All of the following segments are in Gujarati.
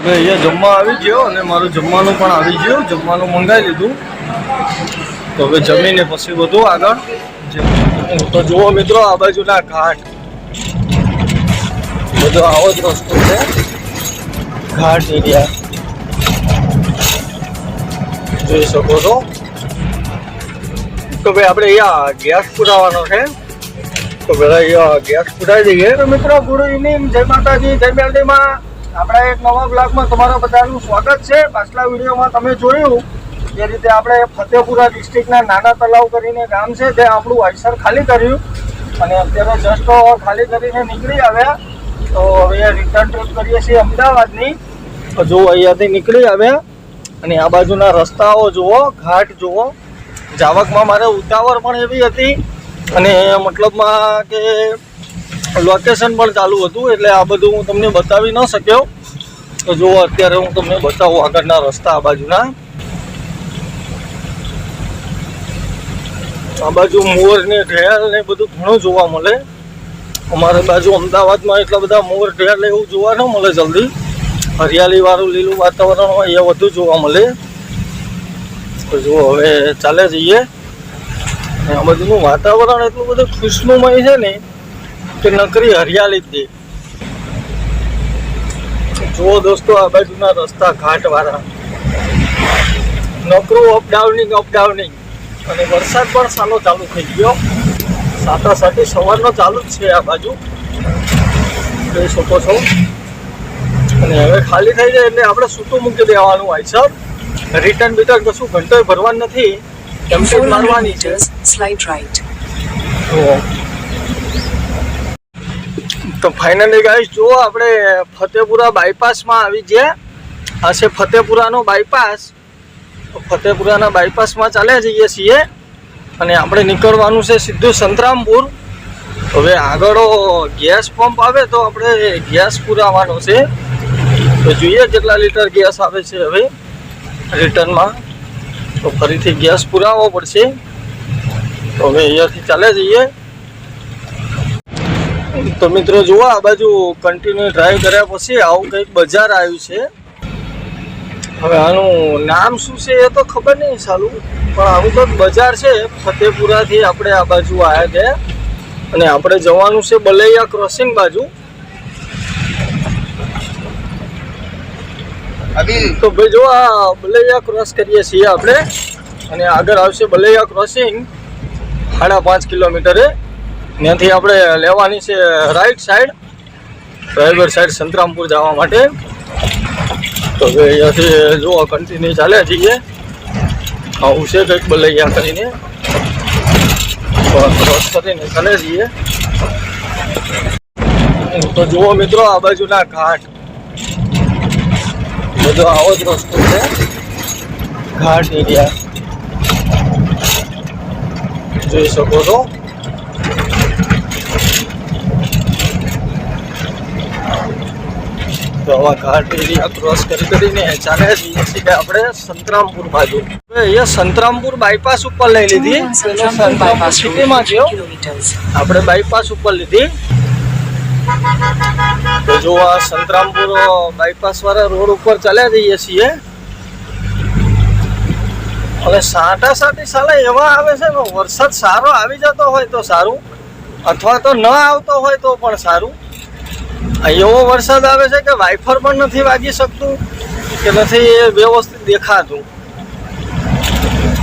હવે અહીંયા જમવા આવી ગયો અને મારું જમવાનું પણ આવી ગયું. જમવાનું મંગાવી લીધું. તો હવે જમીને પછી વધુ આગળ. તો જુઓ મિત્રો, આ બાજુના ઘાટ બધો આવો જ રસ્તો છે. ઘાટ એરિયા જોઈ શકો છો. તો ભાઈ આપણે અહીંયા ગેસ પુરાવાનો છે. તો પેલા અહીંયા ગેસ પુરાવી દઈએ. તો મિત્રો, ગુડ ઇવનિંગ, જય માતાજી, જય મેલડીમાં. આપણા એક નવા બ્લોગમાં તમારા બધાનું સ્વાગત છે. પાછલા વિડીયોમાં તમે જોયું એ રીતે આપણે ફતેપુરા ડિસ્ટ્રિક્ટના નાના તલાવ કરીને ગામ છે તે આપણું આઈસર ખાલી કર્યું અને અત્યારે જસ્ટ ખાલી કરીને નીકળી આવ્યા. તો હવે રિટર્ન ટ્રીપ કરીએ છીએ અમદાવાદની. તો જો અહીંયાથી નીકળી આવ્યા અને આ બાજુના રસ્તાઓ જુઓ, ઘાટ જુઓ. જાવકમાં મારે ઉતાવળ પણ એવી હતી અને મતલબમાં કે લોકેશન પણ ચાલુ હતું, એટલે આ બધું હું તમને બતાવી ન શક્યો. તો જુઓ, અત્યારે હું તમને બતાવું આગળના રસ્તા. આ બાજુના આ બાજુ મોર ને ઢેલ ને બધું ઘણું જોવા મળે. અમારી બાજુ અમદાવાદમાં એટલા બધા મોર ઢેલ એવું જોવા ન મળે જલ્દી. હરિયાળી વાળું લીલું વાતાવરણ હોય એ વધુ જોવા મળે. તો જુઓ, હવે ચાલે જઈએ. આ બાજુનું વાતાવરણ એટલું બધું ખુશનુમય છે ને કે નકરી હરિયાળી જ દે. જુઓ દોસ્તો, આ બાજુના રસ્તા ઘાટ વાળા નકરું અપડાઉનિંગ. અને વરસાદ પણ સાલો ચાલુ થઈ ગયો. સાથી સવારનો ચાલુ જ છે આ બાજુ, જોઈ શકો છો. અને હવે ખાલી થઈ જાય એટલે આપણે સૂતું મૂકી દેવાનું હોય છે. રિટર્ન કશું ઘંટો ભરવાનું નથી, એમસી મારવાની છે. તો ફાઇનલી ગાઈસ, જુઓ આપણે ફતેપુરા બાયપાસમાં આવી ગયા. આ છે ફતેપુરાનો બાયપાસ. તો ફતેપુરાના બાયપાસમાં ચાલ્યા જઈએ છીએ અને આપણે નીકળવાનું છે સીધું સંતરામપુર. હવે આગળ ગેસ પંપ આવે તો આપણે ગેસ પુરાવાનો છે. તો જોઈએ કેટલા લીટર ગેસ આવે છે હવે રિટર્નમાં. તો ફરીથી ગેસ પુરાવવો પડશે. તો હવે અહીંયાથી ચાલ્યા જઈએ. તો મિત્રો જુઓ, આ બાજુ કન્ટિન્યુ ડ્રાઈવ કર્યા પછી આવું કંઈક બજાર આવ્યું છે. હવે આનું નામ શું છે એ તો ખબર નહીં સાલું, પણ આવું કંઈક બજાર છે. ફતેપુરાથી આપણે આ બાજુ આવ્યા છે અને આપણે જવાનું છે બલૈયા ક્રોસિંગ બાજુ. તો ભાઈ જો, આ બલૈયા ક્રોસ કરીએ છીએ આપણે અને આગળ આવશે બલૈયા ક્રોસિંગ 5.5 કિલોમીટરે. ત્યાંથી આપણે લેવાની છે right side, driver side Santrampur જવા માટે. તો હવે અહીંયાથી જો કન્ટિન્યુ ચાલ્યા જઈએ. આવું છે કંઈક બલૈયા કરીને, ક્રોસ કરીને ચાલ્યા જઈએ. તો જુઓ મિત્રો, આ બાજુના ઘાટ બધો આવો જ રસ્તો છે. ઘાટ એરિયા જોઈ શકો છો. તો આવા ઘાટ એરિયા ક્રોસ કરીને ચાલે જઈએ છીએ આપણે સંતરામપુર બાજુ. અહીંયા સંતરામપુર બાયપાસ ઉપર લઈ લીધી. સંતરામપુર સિટીમાં ગયો, આપણે બાયપાસ ઉપર લીધી. તો જો આ સંતરામપુર બાયપાસ વાળા રોડ ઉપર ચાલ્યા જઈએ છીએ. અને સાટી સાલા એવા આવે છે ને, વરસાદ સારો આવી જતો હોય તો સારું, અથવા તો ન આવતો હોય તો પણ સારું. એવો વરસાદ આવે છે કે વાઇફર પણ નથી વાગી શકતું કે નથી વ્યવસ્થિત દેખાતું.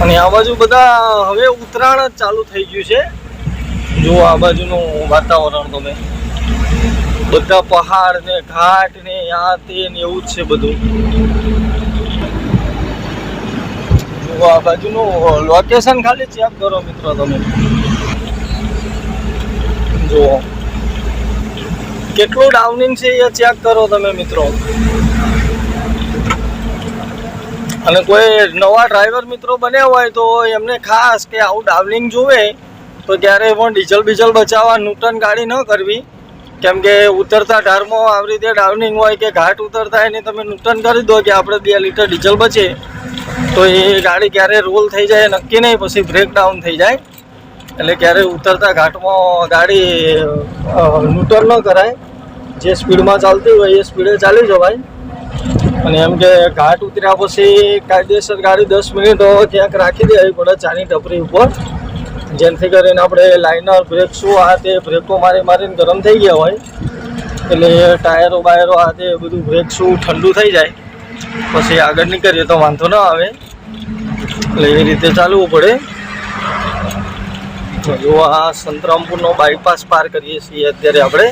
અને આ બાજુ બધા હવે ઉત્તરાયણ જ ચાલુ થઈ ગયું છે. જો આ બાજુનું વાતાવરણ તમે, બધા પહાડ ને ઘાટ ને આ તે ને એવું જ છે બધું. જો આ બાજુનું લોકેશન ખાલી ચેક કરો મિત્રો તમે. જુઓ કેટલું ડાઉનિંગ છે એ ચેક કરો તમે મિત્રો. અને કોઈ નવા ડ્રાઈવર મિત્રો બન્યા હોય તો એમને ખાસ કે આવું ડાઉનિંગ જોવે તો ક્યારેય પણ ડીઝલ બચાવવા નૂતન ગાડી ન કરવી. કેમ કે ઉતરતા ઢારમાં આવી રીતે ડાઉનિંગ હોય કે ઘાટ ઉતરતા એને તમે નૂતન કરી દો કે આપણે 2 લીટર ડીઝલ બચે, તો એ ગાડી ક્યારે રોલ થઈ જાય નક્કી નહીં, પછી બ્રેકડાઉન થઈ જાય. એટલે ક્યારેય ઉતરતા ઘાટમાં ગાડી નૂતન ન કરાય. જે સ્પીડમાં ચાલતી હોય એ સ્પીડે ચાલી જવાય. અને એમ કે ઘાટ ઉતર્યા પછી કાયદેસર ગાડી 10 મિનિટ ક્યાંક રાખી દેવી પડે ચાની ટપરી ઉપર, જેનાથી કરીને આપણે લાઇનર બ્રેક શું આ તે બ્રેકો મારીને ગરમ થઈ ગયા હોય એટલે ટાયરો બાયરો આ તે બધું બ્રેક શું ઠંડુ થઈ જાય પછી આગળ નીકળીએ તો વાંધો ના આવે, એટલે એ રીતે ચાલવું પડે. જો આ સંતરામપુરનો બાયપાસ પાર કરીએ છીએ અત્યારે આપણે.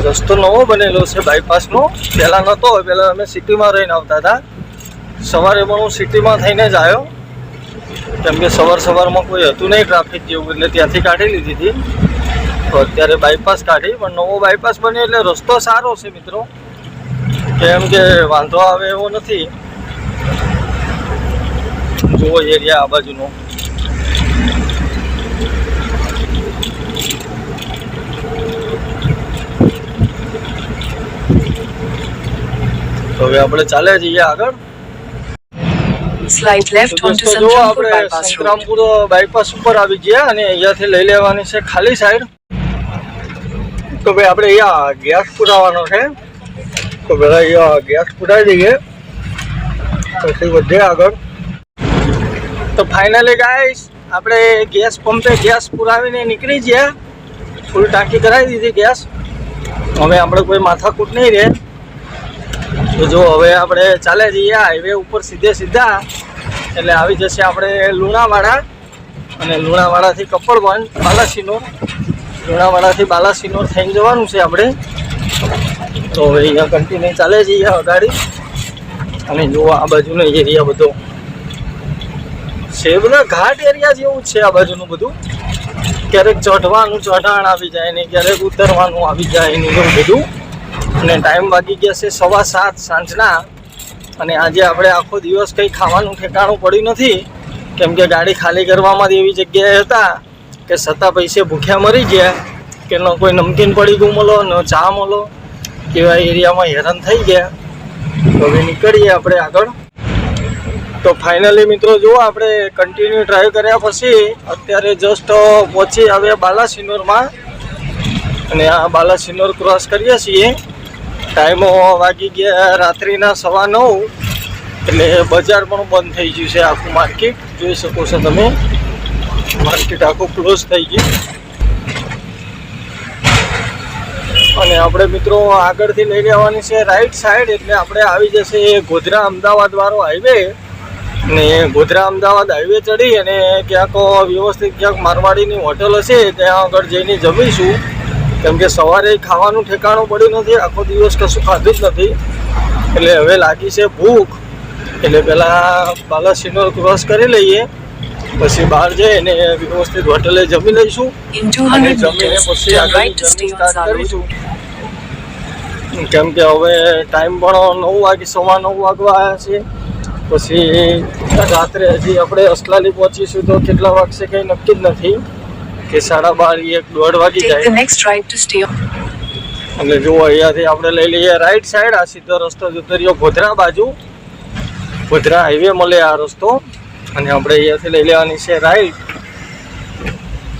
રસ્તો નવો બનેલો છે બાયપાસનો, પહેલાં નહોતો. પહેલાં અમે સિટીમાં રહીને આવતા હતા. સવારે પણ હું સિટીમાં થઈને જ આવ્યો, કેમ કે સવારમાં કોઈ હતું નહીં ટ્રાફિક જેવું, એટલે ત્યાંથી કાઢી લીધી હતી. તો અત્યારે બાયપાસ કાઢી, પણ નવો બાયપાસ બન્યો એટલે રસ્તો સારો છે મિત્રો, કેમ કે વાંધો આવે એવો નથી. જુઓ એરિયા આ બાજુનો. હવે આપણે ચાલે જઈએ આગળ. સ્લાઇડ લેફ્ટ ઓનટુ સંતરામપુર બાયપાસ ઉપર આવી ગયા અને અહીંયાથી લઈ લેવાની છે ખાલી સાઈડ. તો ભાઈ આપણે અહીંયા ગેસ પુરાવાનો છે, તો પેલા અહીંયા ગેસ પુરાવી દઈએ પછી વધે આગળ. તો ફાઇનલી ગાઈસ આપણે ગેસ પંપે ગેસ પુરાવીને નીકળી ગયા, ફૂલ ટાંકી કરાવી દીધી ગેસ. હવે આપણે કોઈ માથાકૂટ નહીં રહે. તો જો હવે આપણે ચાલે જઈએ હાઈવે ઉપર સીધા એટલે આવી જશે આપણે લુણાવાડા, અને લુણાવાડાથી કપડવંજ બાલાસિનોર, લુણાવાડાથી બાલાસિનોર થઈને જવાનું છે આપણે. તો હવે અહીંયા કન્ટિન્યુ ચાલે જઈએ ગાડી. અને જુઓ આ બાજુનો એરિયા બધો છે, બધા ઘાટ એરિયા જેવું જ છે આ બાજુનું બધું. ક્યારેક ચઢાણ આવી જાય ને ક્યારેક ઉતરવાનું આવી જાય ને એવું બધું. અને ટાઈમ વાગી ગયા છે 7:15 સાંજના. અને આજે આપણે આખો દિવસ કંઈ ખાવાનું ઠેકાણું પડ્યું નથી, કેમ કે ગાડી ખાલી કરવામાં જ એવી જગ્યાએ હતા કે સત્તા પૈસે ભૂખ્યા મરી ગયા, કે ન કોઈ નમકીન પડી ગયું મળો ન ચા મળો, એવા એરિયામાં હેરાન થઈ ગયા. તો હવે નીકળીએ આપણે આગળ. તો ફાઇનલી મિત્રો જુઓ આપણે કન્ટિન્યુ ડ્રાઈવ કર્યા પછી અત્યારે જસ્ટ પહોંચી આવ્યા બાલાસિનોરમાં, અને આ બાલાસિનોર ક્રોસ કરીએ છીએ. ટાઈમો વાગી ગયા રાત્રિના 9:15, એટલે બજાર પણ બંધ થઈ ગયું છે. આખું માર્કેટ જોઈ શકો છો તમે, માર્કેટ આખું ક્લોઝ થઈ ગયું. અને આપણે મિત્રો આગળથી લઈ લેવાની છે રાઈટ સાઈડ, એટલે આપણે આવી જશે ગોધરા અમદાવાદ વાળો હાઈવે. ને ગોધરા અમદાવાદ હાઈવે ચડી અને ક્યાંક વ્યવસ્થિત ક્યાંક મારવાડીની હોટલ હશે ત્યાં આગળ જઈને જમીશું, કેમ કે સવારે ખાવાનું ઠેકાણું પડ્યું નથી, આખો દિવસ કશું ખાધું જ નથી. એટલે હવે લાગી છે ભૂખ, એટલે પહેલાં બાલાસિનોર ક્રોસ કરી લઈએ, પછી બહાર જઈને વ્યવસ્થિત હોટલે જમી લઈશું. અને જમીને પછી આગળ સ્ટાર્ટ કરીશું, કેમ કે હવે ટાઈમ પણ 9 વાગે, 9:15 વાગવા આવ્યા છે. પછી રાત્રે હજી આપણે અસલાલી પહોંચીશું તો કેટલા વાગશે કંઈ નક્કી જ નથી, કે 12:30, 1-1:30 વાગી જાય. એટલે જુઓ અહીંયાથી આપણે લઈ લઈએ રાઈટ સાઈડ. આ સીધો રસ્તો જતો રહ્યો ગોધરા બાજુ, ગોધરા હાઈવે મળે આ રસ્તો, અને આપણે અહીંયાથી લઈ લેવાની છે રાઈટ.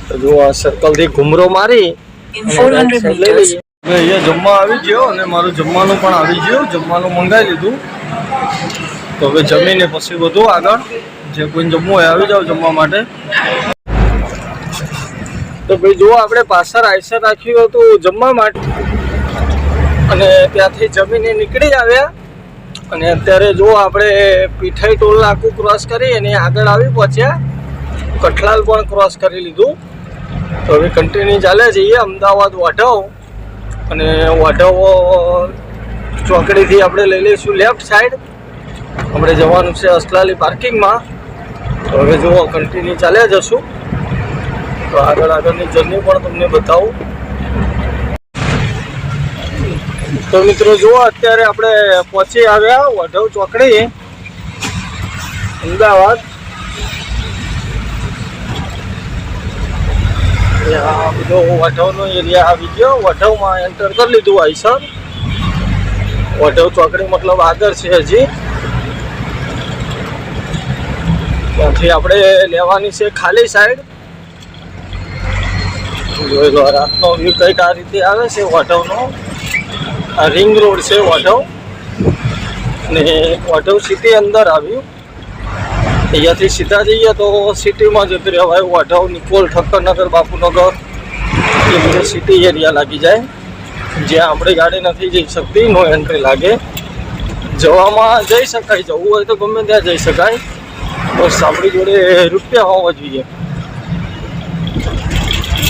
તો જુઓ આ સર્કલથી ઘૂમરો મારી લઈ લઈએ. અહીંયા જમવા આવી ગયો અને મારું જમવાનું પણ આવી ગયું, જમવાનું મંગાવી લીધું. તો હવે જમીને પછી બધું આગળ, જે કોઈ જમવું હોય આવી જાઓ જમવા માટે. તો ભાઈ જુઓ આપણે પાછળ આઈસર રાખ્યું હતું જમવા માટે, અને ત્યાંથી જમીને નીકળી આવ્યા. અને અત્યારે જુઓ આપણે પીઠાઈ ટોલ નાકું ક્રોસ કરી અને આગળ આવી પહોંચ્યા. કઠલાલ પણ ક્રોસ કરી લીધું. તો હવે કન્ટિન્યુ ચાલે જઈએ અમદાવાદ વાઢવ, અને વાઢવ ચોકડીથી આપણે લઈ લઈશું લેફ્ટ સાઈડ. આપણે જવાનું છે અસલાલી પાર્કિંગમાં. તો હવે જુઓ કન્ટિન્યુ ચાલ્યા જશું. તો આગળની જર્ની પણ તમને બતાવું. તો મિત્રો જુઓ અત્યારે આપણે પહોંચી આવ્યા વાઢવ ચોકડી અમદાવાદ. આ બધો વાઢવનો એરિયા આવી ગયો, વાઢવમાં એન્ટર કરી લીધું આઈસર. વાઢવ ચોકડી મતલબ આગળ છે હજી. ત્યાંથી આપણે લેવાની છે ખાલી સાઈડ. જોઈ લો રાતનો વ્યૂ કંઈક આ રીતે આવે છે વાઢવનો. આ રિંગ રોડ છે વાઢવ, ને વાઢવ સિટી અંદર આવ્યું. અહીંયાથી સીધા જઈએ તો સિટીમાં જતું રહેવાય. વાઢવ, નિકોલ, ઠક્કરનગર, બાપુનગર એ બધું સિટી એરિયા લાગી જાય, જ્યાં આપણી ગાડી નથી જઈ શકતી. નો એન્ટ્રી લાગે. જવામાં જઈ શકાય, જવું હોય તો ગમે ત્યાં જઈ શકાય, બસ આપણી જોડે રૂપિયા હોવા જોઈએ.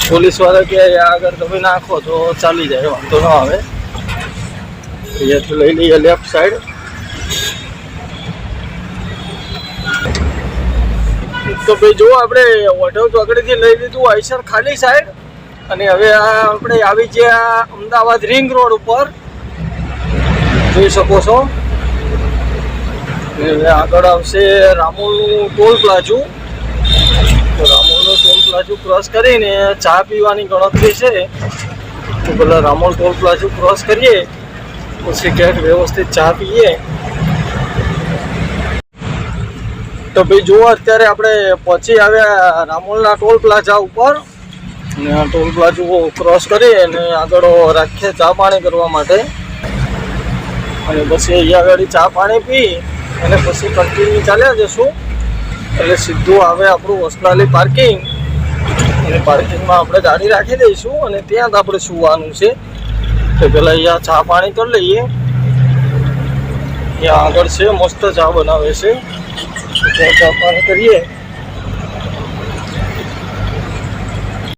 પોલીસવાળા કે આગળ તમે નાખો તો ચાલી જાય, વાંધો ન આવે. અહીંયાથી લઈ લઈએ લેફ્ટ સાઈડ. તો ભાઈ જો આપણે વાઢવ ચોકડીથી લઈ લીધું આઈસર ખાલી સાઈડ, અને હવે આપણે આવી ગયા અમદાવાદ રિંગ રોડ ઉપર, જોઈ શકો છો. આગળ આવશે રામોલનું ટોલ પ્લાઝુ. તો રામોલનું ટોલ પ્લાઝુ ક્રોસ કરીને ચા પીવાની ગણતરી છે. તો પેલા રામોલ ટોલ પ્લાઝુ ક્રોસ કરીએ, પછી ક્યાંક વ્યવસ્થિત ચા પીએ. તો ભાઈ જુઓ, અત્યારે આપણે પહોંચી આવ્યા રામોલના ટોલ પ્લાઝા ઉપર. ટોલ પ્લાઝુ ક્રોસ કરી અને આગળ રાખીએ ચા પાણી કરવા માટે, અને પછી અહીંયા આગળ ચા પાણી પી અને પછી કન્ટિન્યુ ચાલ્યા જશું. એટલે સીધું આવે આપણું વસ્ત્રાલય પાર્કિંગ, અને પાર્કિંગમાં આપણે ગાડી રાખી દઈશું, અને ત્યાં જ આપણે સુવાનું છે. તો પહેલાં અહીંયા ચા પાણી કરી લઈએ. ત્યાં આગળ છે, મસ્ત ચા બનાવે છે, ત્યાં ચા પાણી કરીએ.